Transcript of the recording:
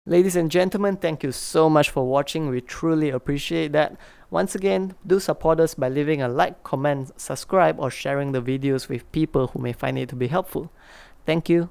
Ladies and gentlemen, thank you so much for watching. We truly appreciate that. Once again, do support us by leaving a like, comment, subscribe, or sharing the videos with people who may find it to be helpful. Thank you.